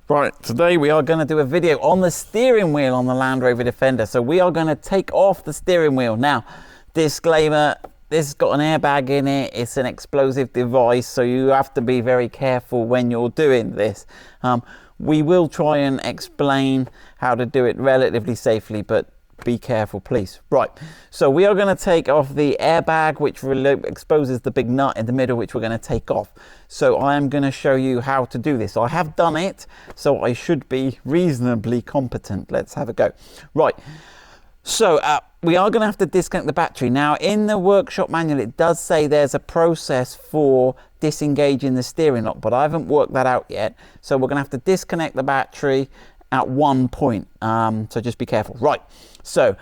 Right, today we are going to do a video on the steering wheel on the Land Rover Defender. So we are going to take off the steering wheel. Now, disclaimer, this has got an airbag in it. It's an explosive device, so you have to be very careful when you're doing this. We will try and explain how to do it relatively safely, but be careful, please. Right, so we are going to take off the airbag, which exposes the big nut in the middle, which we're going to take off. So I am going to show you how to do this. I have done it, so I should be reasonably competent. Let's have a go. Right, so we are going to have to disconnect the battery. Now, in the workshop manual, it does say there's a process for disengaging the steering lock, but I haven't worked that out yet. So we're going to have to disconnect the battery at one point, so just be careful. Right, so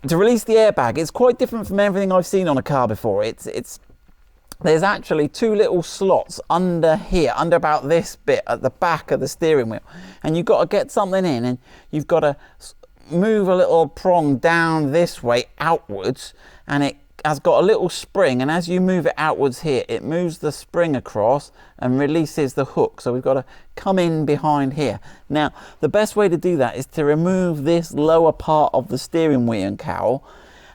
to release the airbag, it's quite different from everything I've seen on a car before. There's actually two little slots under here, under about this bit at the back of the steering wheel, and you've got to get something in, and you've got to move a little prong down this way outwards, and it has got a little spring, and as you move it outwards here, it moves the spring across and releases the hook. So we've got to come in behind here. Now, the best way to do that is to remove this lower part of the steering wheel cowl,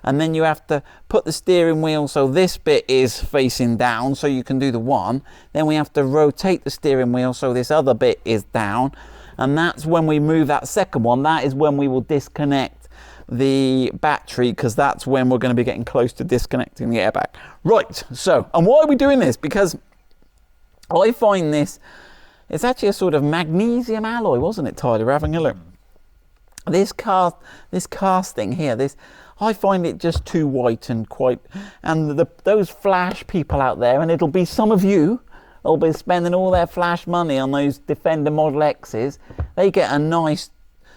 and then you have to put the steering wheel so this bit is facing down so you can do the one. Then we have to rotate the steering wheel so this other bit is down, and that's when we move that second one. That is when we will disconnect the battery, because that's when we're going to be getting close to disconnecting the airbag. Right, so, and why are we doing this? Because I find this, it's actually a sort of magnesium alloy, wasn't it, Tyler? We're having a look. This casting here, I find it just too white and quite, and those flash people out there, and it'll be some of you, they'll be spending all their flash money on those Defender Model X's. They get a nice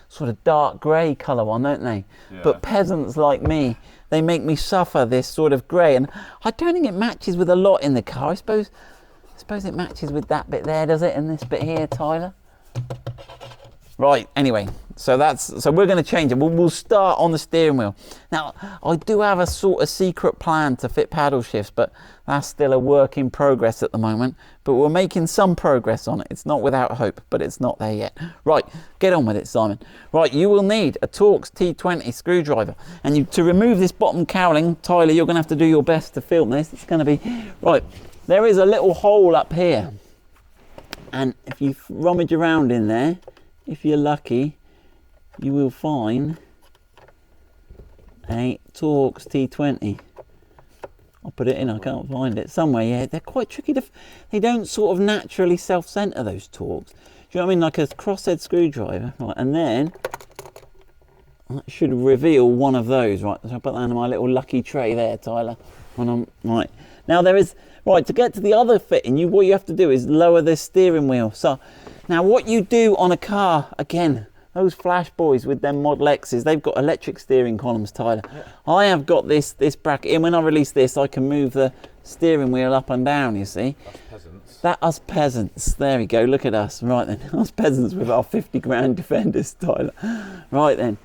sort of dark grey colour one, don't they? Yeah. But peasants like me, they make me suffer this sort of grey, and I don't think it matches with a lot in the car. I suppose it matches with that bit there, does it? And this bit here, Tyler. Right, anyway, so we're going to change it. We'll start on the steering wheel. Now, I do have a sort of secret plan to fit paddle shifts, but that's still a work in progress at the moment. But we're making some progress on it. It's not without hope, but it's not there yet. Right, get on with it, Simon. Right, you will need a Torx T20 screwdriver. And to remove this bottom cowling, Tyler, you're going to have to do your best to film this. It's going to be... Right, there is a little hole up here. And if you rummage around in there, if you're lucky, you will find a Torx T20. I'll put it in, I can't find it. Somewhere, yeah, they're quite tricky they don't sort of naturally self-center, those Torx. Do you know what I mean? Like a crosshead screwdriver, right? And then, that should reveal one of those, right? So I'll put that in my little lucky tray there, Tyler. Right. Now to get to the other fitting, what you have to do is lower the steering wheel. So, now what you do on a car, again, those flash boys with them Model X's, they've got electric steering columns, Tyler. Yeah. I have got this bracket, and when I release this, I can move the steering wheel up and down, you see. Us peasants. There we go, look at us. Right then, us peasants with our 50 grand Defenders, Tyler. Right then.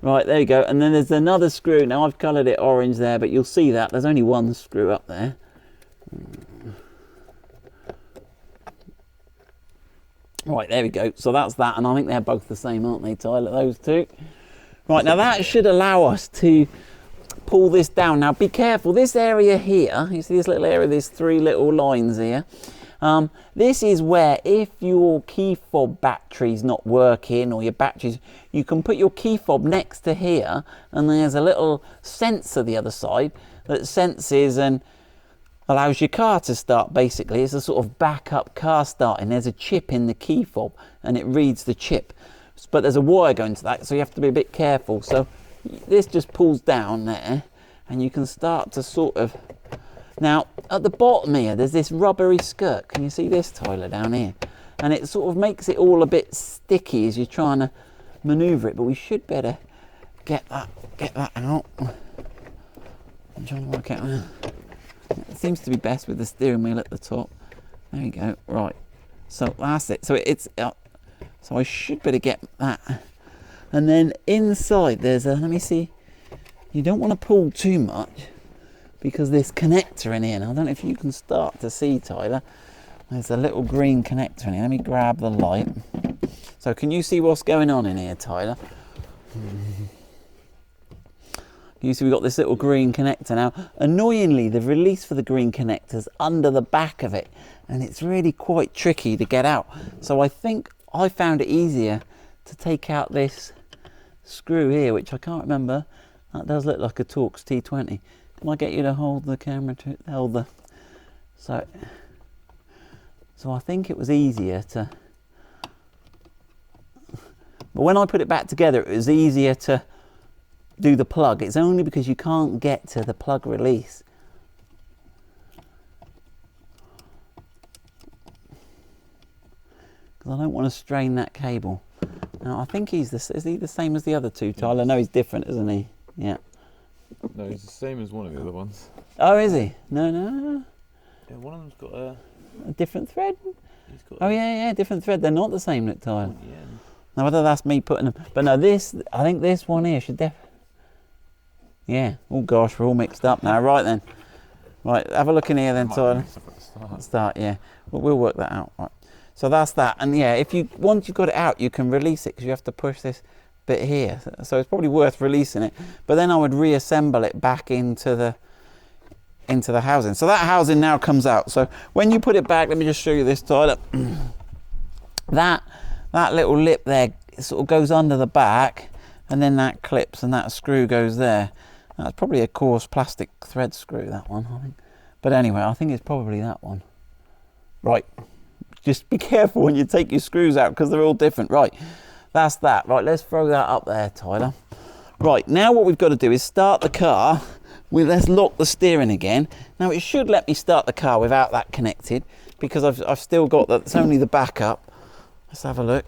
Right, there you go. And then there's another screw. Now, I've coloured it orange there, but you'll see that. There's only one screw up there. Right, there we go. So that's that, and I think they're both the same, aren't they, Tyler, those two? Right, now that should allow us to pull this down. Now, be careful. This area here, you see this little area, there's three little lines here. This is where, if your key fob battery's not working, or your batteries, you can put your key fob next to here, and there's a little sensor the other side that senses and allows your car to start. Basically, it's a sort of backup car starting. There's a chip in the key fob, and it reads the chip, but there's a wire going to that, so you have to be a bit careful. So this just pulls down there, and you can start to sort of... Now, at the bottom here, there's this rubbery skirt. Can you see this, Tyler, down here? And it sort of makes it all a bit sticky as you're trying to manoeuvre it, but we should better get that out. I'm trying to work out now. It seems to be best with the steering wheel at the top. There we go. Right. So that's it. So so I should better get that. And then inside there's a, let me see. You don't want to pull too much, because this connector in here, and I don't know if you can start to see, Tyler, There's a little green connector in here. Let me grab the light. So can you see what's going on in here, Tyler? You see we've got this little green connector. Now, annoyingly, the release for the green connector's under the back of it, and it's really quite tricky to get out. So I think I found it easier to take out this screw here, which I can't remember. That does look like a Torx T20. Can I get you to hold the camera to hold the... So I think it was easier to... But when I put it back together, it was easier to do the plug. It's only because you can't get to the plug release. Because I don't want to strain that cable. Now I think is he the same as the other two, Tyler? No, he's different, isn't he? Yeah. No, he's the same as one of the other ones. Oh, is he? No. Yeah, one of them's got a different thread. He's got yeah, different thread. They're not the same, look, Tyler. Yeah. Now whether that's me putting them, but no, I think this one here should yeah. Oh gosh, we're all mixed up now. Right then. Right, have a look in here then, Tyler. Start, yeah. We'll work that out. Right. So that's that. And yeah, once you've got it out, you can release it because you have to push this bit here. So it's probably worth releasing it. But then I would reassemble it back into the housing. So that housing now comes out. So when you put it back, let me just show you this, Tyler. That little lip there sort of goes under the back, and then that clips and that screw goes there. That's probably a coarse plastic thread screw, that one, I think. But anyway, I think it's probably that one. Right, just be careful when you take your screws out because they're all different. Right, that's that. Right, let's throw that up there, Tyler. Right, now what we've got to do is start the car. Let's lock the steering again. Now it should let me start the car without that connected because I've still got that. It's only the backup. Let's have a look.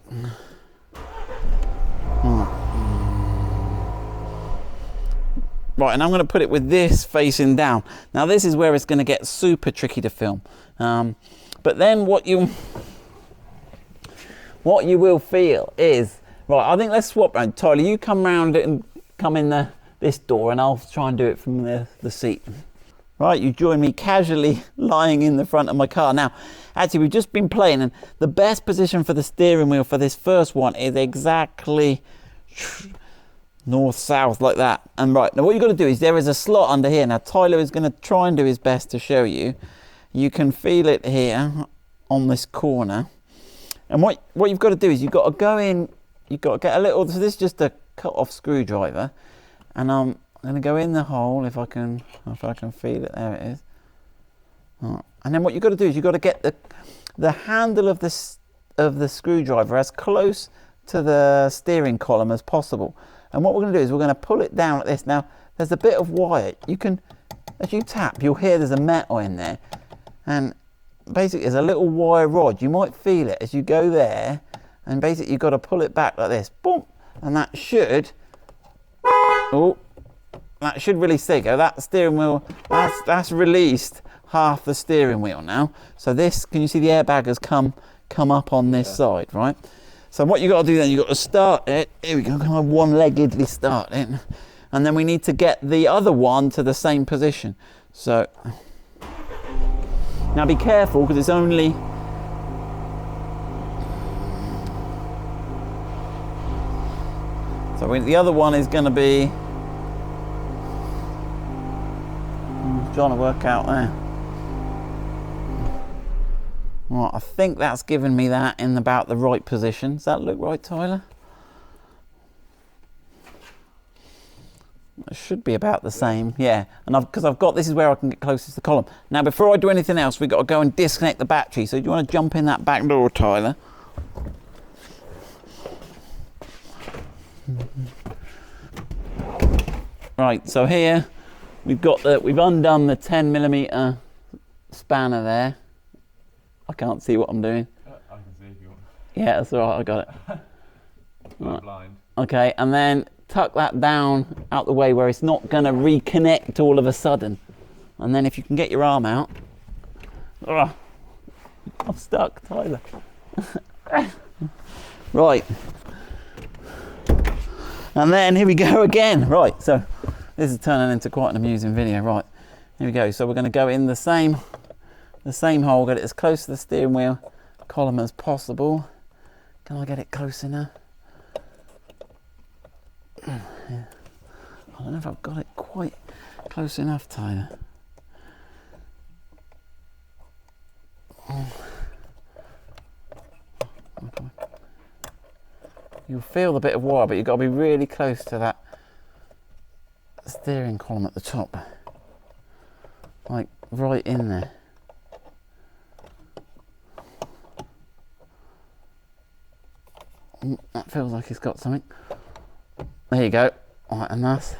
Right, and I'm going to put it with this facing down. Now this is where it's going to get super tricky to film. But then what you will feel is, right, I think let's swap around. Tyler, you come round it and come in this door, and I'll try and do it from the seat. Right, you join me casually lying in the front of my car. Now, actually, we've just been playing, and the best position for the steering wheel for this first one is exactly north-south, like that. And right, now what you've got to do is there is a slot under here. Now, Tyler is going to try and do his best to show you. You can feel it here on this corner. And what you've got to do is you've got to go in, you've got to get a little, so this is just a cut-off screwdriver. And I'm going to go in the hole if I can feel it. There it is. Right. And then what you've got to do is you've got to get the handle of the screwdriver as close to the steering column as possible. And what we're going to do is we're going to pull it down like this. Now there's a bit of wire. You can, as you tap, you'll hear there's a metal in there, and basically there's a little wire rod. You might feel it as you go there, and basically you've got to pull it back like this. Boom, and that should. Oh, that should release. There you go. That steering wheel, that's released half the steering wheel now. So this, can you see the airbag has come up on this side, right? So what you got to do then, you got to start it. Here we go, kind of one-leggedly start it, and then we need to get the other one to the same position. So now be careful because it's only. So the other one is going to be. I'm trying to work out there. Right, I think that's given me that in about the right position. Does that look right, Tyler? It should be about the same, yeah. And because I've got, this is where I can get closest to the column. Now, before I do anything else, we've got to go and disconnect the battery. So do you want to jump in that back door, Tyler? Right, so here we've undone the 10mm spanner there. I can't see what I'm doing. I can see if you want. Yeah, that's all right, I got it. Right. Blind. Okay, and then tuck that down out the way where it's not going to reconnect all of a sudden. And then if you can get your arm out. Oh, I'm stuck, Tyler. Right. And then here we go again. Right, so this is turning into quite an amusing video. Right, here we go. So we're going to go in the same the same hole, get it as close to the steering wheel column as possible. Can I get it close enough? Yeah. I don't know if I've got it quite close enough, Tyler. You'll feel the bit of wire, but you've got to be really close to that steering column at the top. Like right in there. That feels like it's got something. There you go. Right, and that's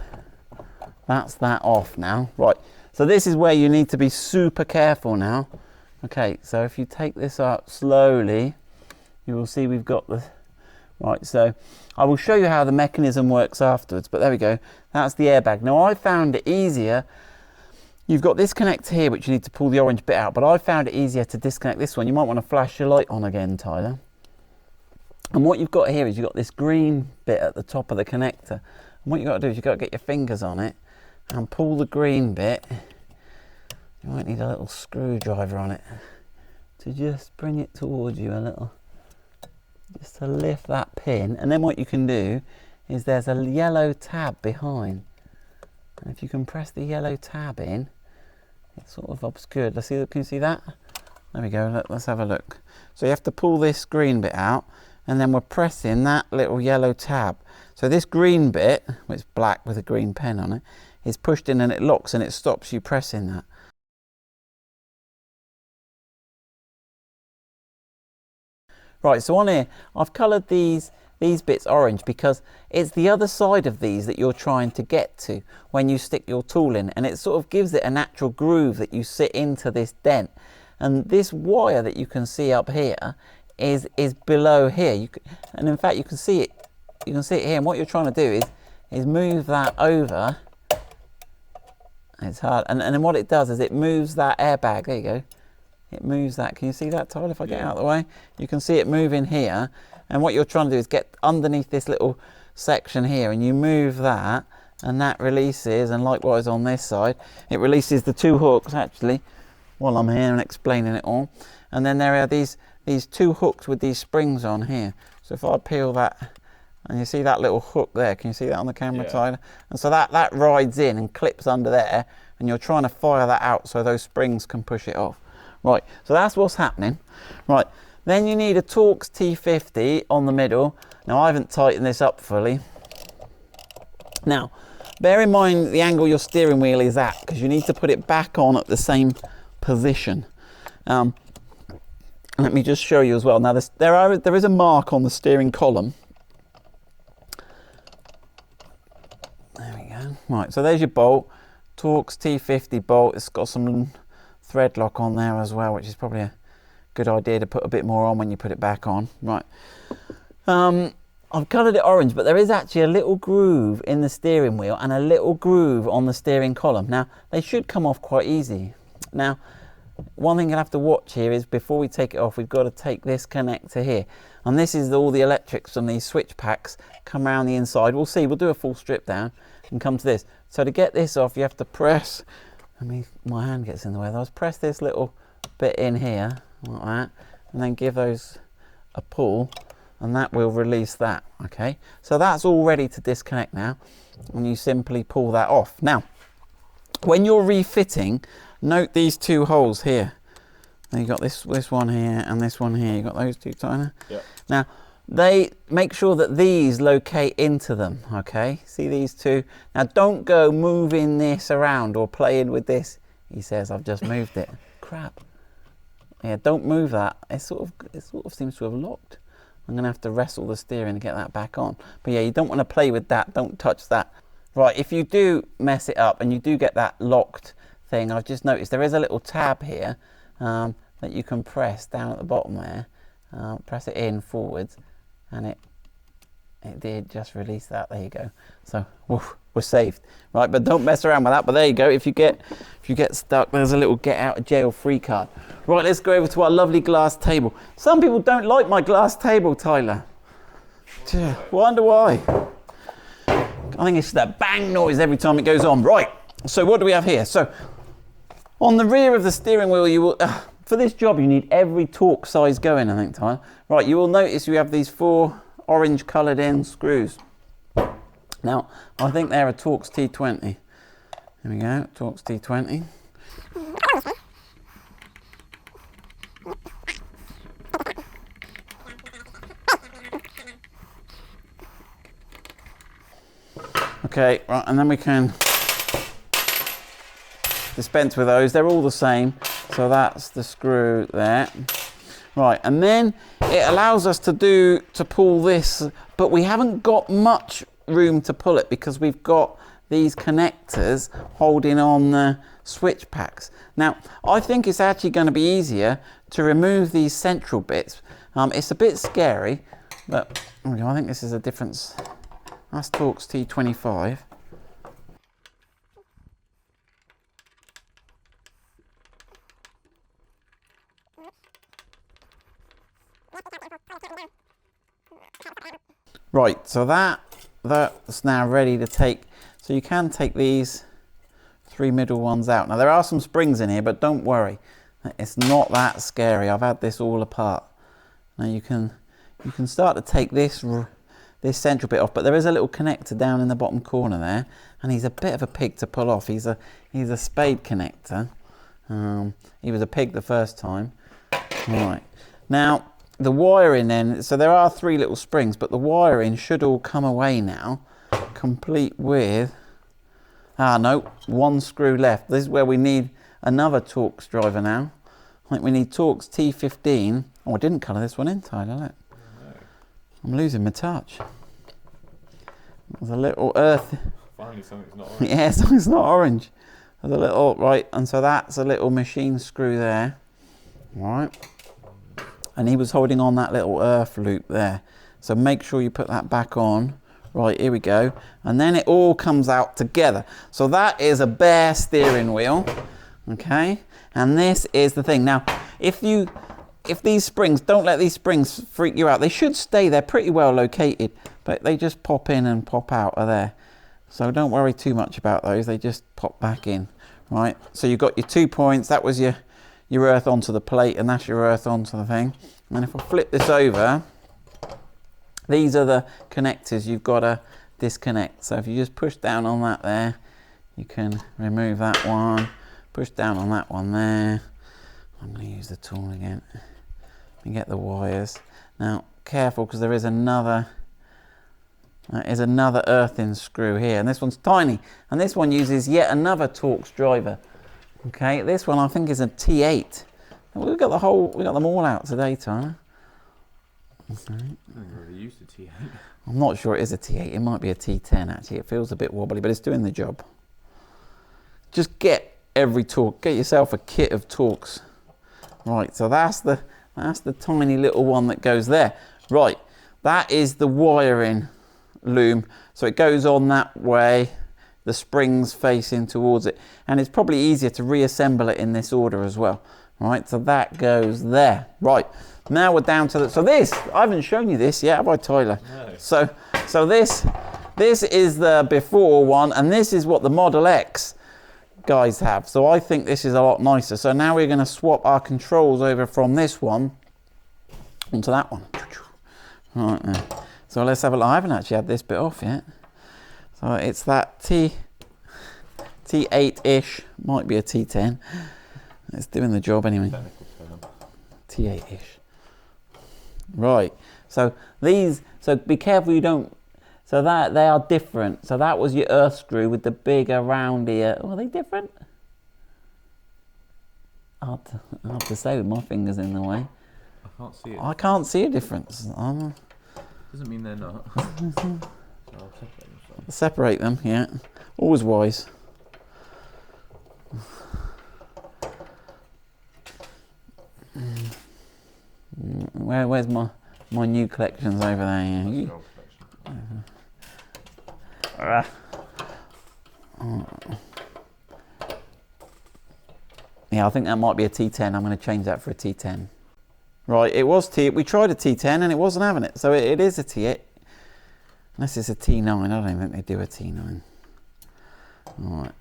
that off now. Right, so this is where you need to be super careful now. Okay, so if you take this out slowly, you will see we've got the... Right, so I will show you how the mechanism works afterwards, but there we go. That's the airbag. Now, I found it easier. You've got this connector here, which you need to pull the orange bit out, but I found it easier to disconnect this one. You might want to flash your light on again, Tyler. And what you've got here is you've got this green bit at the top of the connector. And what you've got to do is you've got to get your fingers on it and pull the green bit. You might need a little screwdriver on it to just bring it towards you a little. Just to lift that pin. And then what you can do is there's a yellow tab behind. And if you can press the yellow tab in, it's sort of obscured. Let's see, can you see that? There we go, let's have a look. So you have to pull this green bit out, and then we're pressing that little yellow tab. So this green bit, which is black with a green pen on it, is pushed in and it locks and it stops you pressing that. Right, so on here, I've coloured these bits orange because it's the other side of these that you're trying to get to when you stick your tool in, and it sort of gives it a natural groove that you sit into this dent. And this wire that you can see up here is below here. And in fact, you can see it here. And what you're trying to do is move that over. It's hard, and then what it does is it moves that airbag. There you go. It moves that. Can you see that, Tyler? If I get out of the way, you can see it moving here. And what you're trying to do is get underneath this little section here, and you move that, and that releases. And likewise on this side, it releases the two hooks actually. While I'm here and explaining it all, and then there are these two hooks with these springs on here. So if I peel that, and you see that little hook there, can you see that on the camera, Tyler? And so that rides in and clips under there, and you're trying to fire that out so those springs can push it off. Right, so that's what's happening. Right, then you need a Torx T50 on the middle. Now I haven't tightened this up fully. Now, bear in mind the angle your steering wheel is at, because you need to put it back on at the same position. Let me just show you as well. Now there is a mark on the steering column. There we go. Right, so there's your bolt, Torx T50 bolt. It's got some thread lock on there as well, which is probably a good idea to put a bit more on when you put it back on. Right. I've coloured it orange, but there is actually a little groove in the steering wheel and a little groove on the steering column. Now they should come off quite easy. Now, one thing you'll have to watch here is before we take it off, we've got to take this connector here. And this is all the electrics from these switch packs come around the inside. We'll see, we'll do a full strip down and come to this. So to get this off, you have to press, my hand gets in the way. I'll press this little bit in here, like that, and then give those a pull, and that will release that, okay? So that's all ready to disconnect now, and you simply pull that off. Now, when you're refitting, note these two holes here. Now you've got this one here and this one here. You've got those two, Tyler? Yep. Now, they make sure that these locate into them, okay? See these two? Now, don't go moving this around or playing with this. He says, I've just moved it. Crap. Yeah, don't move that. It sort of seems to have locked. I'm going to have to wrestle the steering to get that back on. But yeah, you don't want to play with that. Don't touch that. Right, if you do mess it up and you do get that locked thing, I've just noticed there is a little tab here that you can press down at the bottom there. Press it in forwards, and it did just release that. There you go. So woof, we're saved. Right, but don't mess around with that. But there you go. If you get stuck, there's a little get out of jail free card. Right, let's go over to our lovely glass table. Some people don't like my glass table, Tyler. Wonder why. I think it's that bang noise every time it goes on. Right, so what do we have here? So on the rear of the steering wheel, you will, for this job, you need every torque size going, I think, Tyler. Right, you will notice you have these 4 orange coloured end screws. Now, I think they're a Torx T20. Here we go, Torx T20. Okay, right, and then we can dispense with those. They're all the same, so that's the screw there. Right, and then it allows us to pull this, but we haven't got much room to pull it because we've got these connectors holding on the switch packs. Now, I think it's actually going to be easier to remove these central bits. It's a bit scary, but I think this is a difference. That's Torx T25. Right, so that's now ready to take. So you can take these 3 middle ones out. Now there are some springs in here, but don't worry, it's not that scary. I've had this all apart. Now you can start to take this central bit off, but there is a little connector down in the bottom corner there, and he's a bit of a pig to pull off. He's a spade connector. He was a pig the first time. Right, now the wiring then, so there are 3 little springs, but the wiring should all come away now, complete with, no, 1 screw left. This is where we need another Torx driver now. I think we need Torx T15. Oh, I didn't colour this one in, Tyler, look. I'm losing my touch. There's a little earth. Finally something's not orange. Yeah, something's not orange. There's a little, right, and so that's a little machine screw there. Right. And he was holding on that little earth loop there. So make sure you put that back on. Right, here we go. And then it all comes out together. So that is a bare steering wheel. Okay. And this is the thing. Now, if these springs, don't let these springs freak you out. They should stay there pretty well located, but they just pop in and pop out of there. So don't worry too much about those. They just pop back in, right? So you've got your 2 points. That was your earth onto the plate, and that's your earth onto the thing. And if I flip this over, these are the connectors you've got to disconnect. So if you just push down on that there, you can remove that one. Push down on that one there. I'm going to use the tool again and get the wires. Now, careful, because there is another earthing screw here, and this one's tiny, and this one uses yet another Torx driver. Okay, this one I think is a T8. We've got them all out today, Tyler. Okay. I've already used a T8. I'm not sure it is a T8. It might be a T10 actually. It feels a bit wobbly, but it's doing the job. Just get every torque. Get yourself a kit of Torx. Right, so that's the tiny little one that goes there. Right, that is the wiring loom. So it goes on that way, the springs facing towards it, and it's probably easier to reassemble it in this order as well. Right, so that goes there. Right, now we're down to the, so this, I haven't shown you this yet, have I, Tyler? No. So this is the before one, and this is what the Model X guys have. So I think this is a lot nicer. So now we're going to swap our controls over from this one onto that one. Right there. So let's have a look. I haven't actually had this bit off yet. So it's that T8-ish, might be a T10. It's doing the job anyway. T8-ish. Right. So these, so be careful you don't, so that they are different. So that was your earth screw with the bigger roundier. Oh, are they different? Hard to say with my fingers in the way. I can't see it. I can't see a difference. Doesn't mean they're not. I'll Separate them, yeah. Always wise. Where's my new collections over there? Yeah. Yeah, I think that might be a T10. I'm going to change that for a T10. Right, it was we tried a T10 and it wasn't having it. So it is a T8. Unless it's a T9. I don't even think they do a T9. Alright.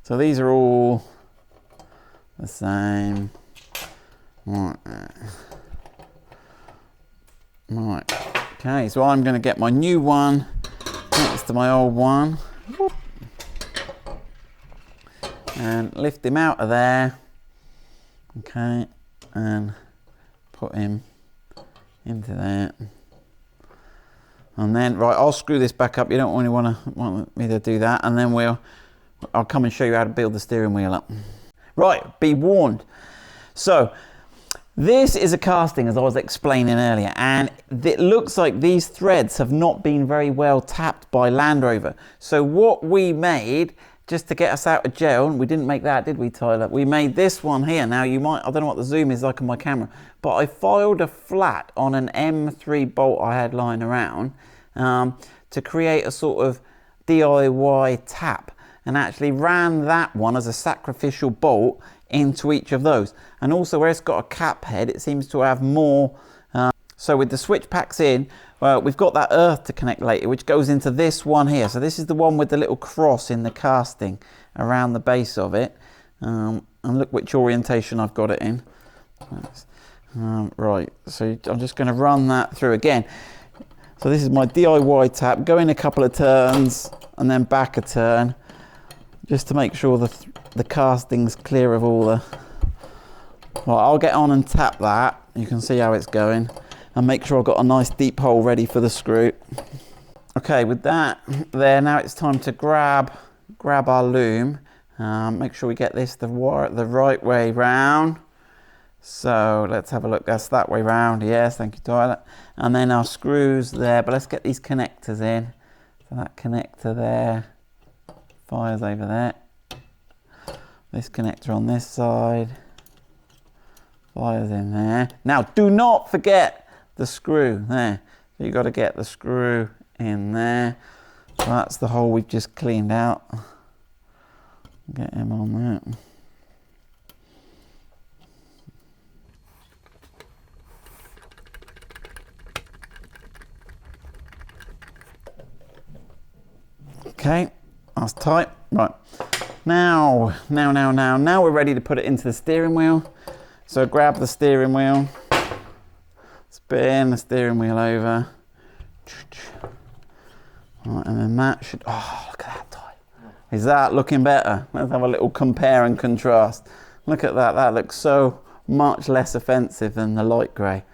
So these are all the same. Right. Right. Okay, so I'm going to get my new one next to my old one. And lift him out of there. Okay, and put him into there. And then, right, I'll screw this back up. You don't really want me to do that. And then I'll come and show you how to build the steering wheel up. Right, be warned. So, this is a casting, as I was explaining earlier, and it looks like these threads have not been very well tapped by Land Rover. So what we made, just to get us out of jail, and we didn't make that, did we, Tyler? We made this one here. Now, I don't know what the zoom is like on my camera, but I filed a flat on an M3 bolt I had lying around to create a sort of DIY tap, and actually ran that one as a sacrificial bolt into each of those. And also where it's got a cap head, it seems to have more. So with the switch packs in, well, we've got that earth to connect later, which goes into this one here. So this is the one with the little cross in the casting around the base of it. And look which orientation I've got it in. Right, so I'm just going to run that through again. So this is my DIY tap, go in a couple of turns and then back a turn, just to make sure the casting's clear of all the... Well, I'll get on and tap that. You can see how it's going. And make sure I've got a nice deep hole ready for the screw. Okay, with that there, now it's time to grab our loom. Make sure we get this the right way round. So let's have a look. That's that way round. Yes, thank you, Tyler. And then our screws there. But let's get these connectors in. So that connector there fires over there. This connector on this side fires in there. Now, do not forget the screw there. So you've got to get the screw in there. So that's the hole we've just cleaned out. Get him on there. Okay, that's tight. Right. Now we're ready to put it into the steering wheel. So grab the steering wheel, spin the steering wheel over. Right, and then that should, oh, look at that tight. Is that looking better? Let's have a little compare and contrast. Look at that, that looks so much less offensive than the light grey.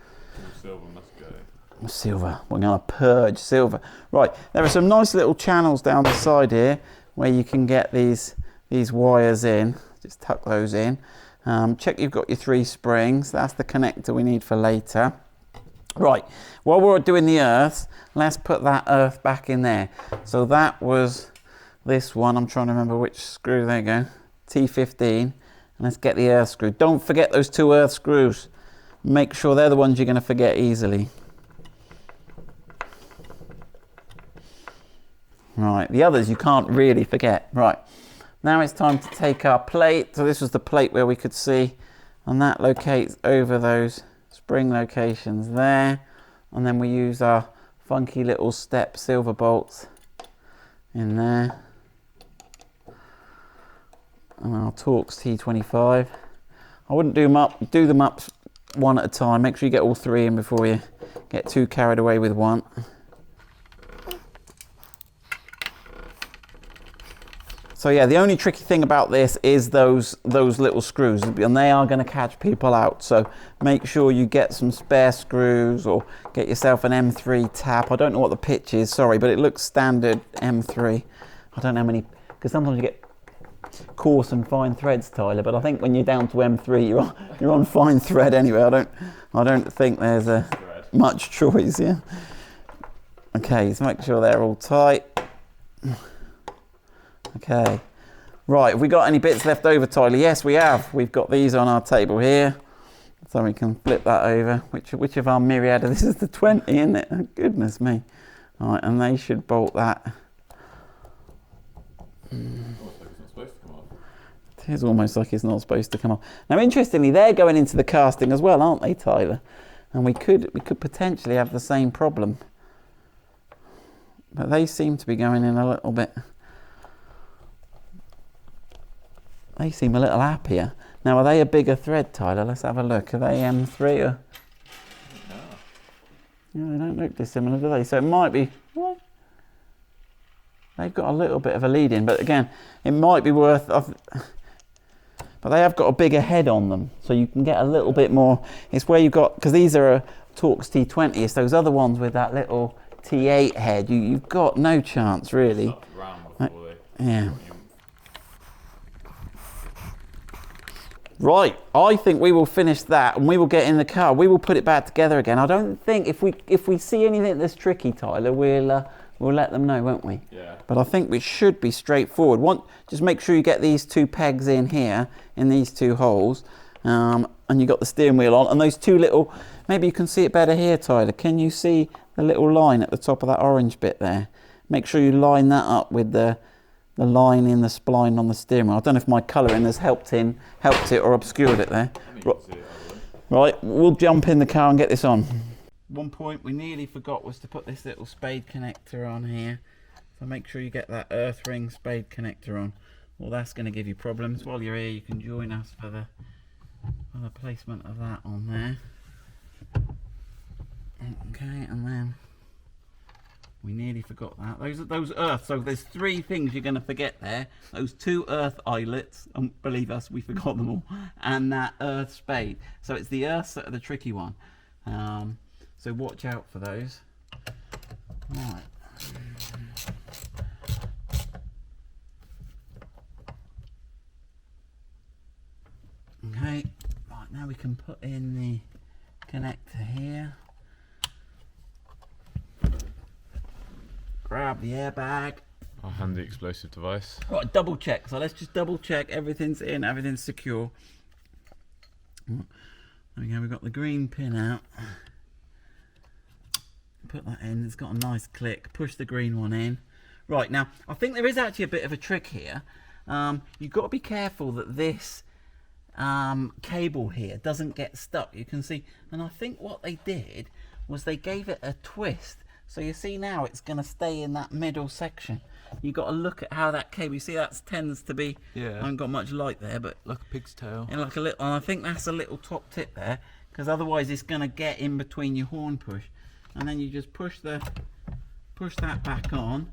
Silver must go. Silver, we're going to purge silver. Right, there are some nice little channels down the side here where you can get these wires in. Just tuck those in. Check you've got your 3 springs. That's the connector we need for later. Right, while we're doing the earth, let's put that earth back in there. So that was this one. I'm trying to remember which screw. There you go. T15. And let's get the earth screw. Don't forget those 2 earth screws. Make sure they're the ones you're going to forget easily. Right, the others you can't really forget. Right, now it's time to take our plate. So this was the plate where we could see, and that locates over those spring locations there. And then we use our funky little step silver bolts in there. And our Torx T25. I wouldn't do them up one at a time. Make sure you get all 3 in before you get too carried away with one. So yeah, the only tricky thing about this is those little screws, and they are going to catch people out. So make sure you get some spare screws or get yourself an M3 tap. I don't know what the pitch is, sorry, but it looks standard M3. I don't know how many, because sometimes you get coarse and fine threads, Tyler, but I think when you're down to M3, you're on fine thread anyway. I don't think there's much choice, yeah. Okay, so make sure they're all tight. Okay, right, have we got any bits left over, Tyler? Yes, we have. We've got these on our table here, so we can flip that over. Which of our myriad, this is the 20, isn't it? Oh, goodness me. All right, and they should bolt that. It is almost like it's not supposed to come off. Now, interestingly, they're going into the casting as well, aren't they, Tyler? And we could potentially have the same problem. But they seem to be going in a little bit. They seem a little happier. Now, are they a bigger thread, Tyler? Let's have a look. Are they M3 or? Yeah. Yeah, they don't look dissimilar, do they? So it might be. What? They've got a little bit of a lead in, but again, it might be worth. But they have got a bigger head on them, so you can get a little bit more. It's where you've got, because these are a Torx T20. It's those other ones with that little T8 head. You've got no chance, really. Yeah. Right, I think we will finish that and we will get in the car. We will put it back together again. I don't think if we see anything that's tricky, Tyler, we'll let them know, won't we? Yeah. But I think we should be straightforward. Just make sure you get these 2 pegs in here, in these 2 holes, and you got the steering wheel on. And those 2 little, maybe you can see it better here, Tyler. Can you see the little line at the top of that orange bit there? Make sure you line that up with the line in the spline on the steering wheel. I don't know if my colouring has helped it or obscured it there. Right, we'll jump in the car and get this on. One point we nearly forgot was to put this little spade connector on here. So make sure you get that earth ring spade connector on. Well, that's going to give you problems. While you're here, you can join us for the placement of that on there. Okay, and then we nearly forgot that. Those earth. So there's 3 things you're going to forget there. Those 2 earth eyelets. Believe us, we forgot them all. And that earth spade. So it's the earths that are the tricky one. So watch out for those. Right. Okay. Right, now we can put in the connector here. Grab the airbag. I'll hand the explosive device. Right, double check. So let's just double check everything's in, everything's secure. There we go, we've got the green pin out. Put that in, it's got a nice click. Push the green one in. Right, now, I think there is actually a bit of a trick here. You've got to be careful that this cable here doesn't get stuck. You can see, and I think what they did was they gave it a twist. So you see now it's going to stay in that middle section. You've got to look at how that cable, you see that tends to be, I haven't got much light there, but like a pig's tail. and like a little, and I think that's a little top tip there, because otherwise it's going to get in between your horn push. And then you just push that back on.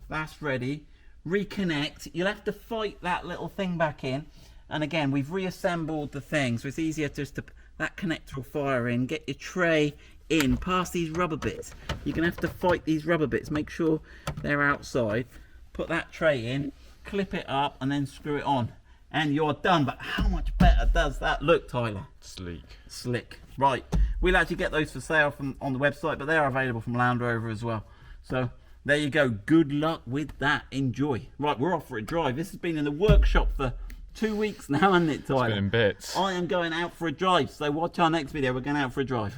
That's ready. Reconnect. You'll have to fight that little thing back in. And again, we've reassembled the thing, so it's easier just to, that connector will fire in, get your tray in past these rubber bits. You're gonna have to fight these rubber bits, make sure they're outside, put that tray in, clip it up, and then screw it on, and you're done. But how much better does that look, Tyler? Slick. Right, we'll actually get those for sale on the website, but they are available from Land Rover as well. So there you go. Good luck with that. Enjoy. Right, we're off for a drive. This has been in the workshop for 2 weeks now, hasn't it, Tyler? It's been in bits. I am going out for a drive, so watch our next video. We're going out for a drive.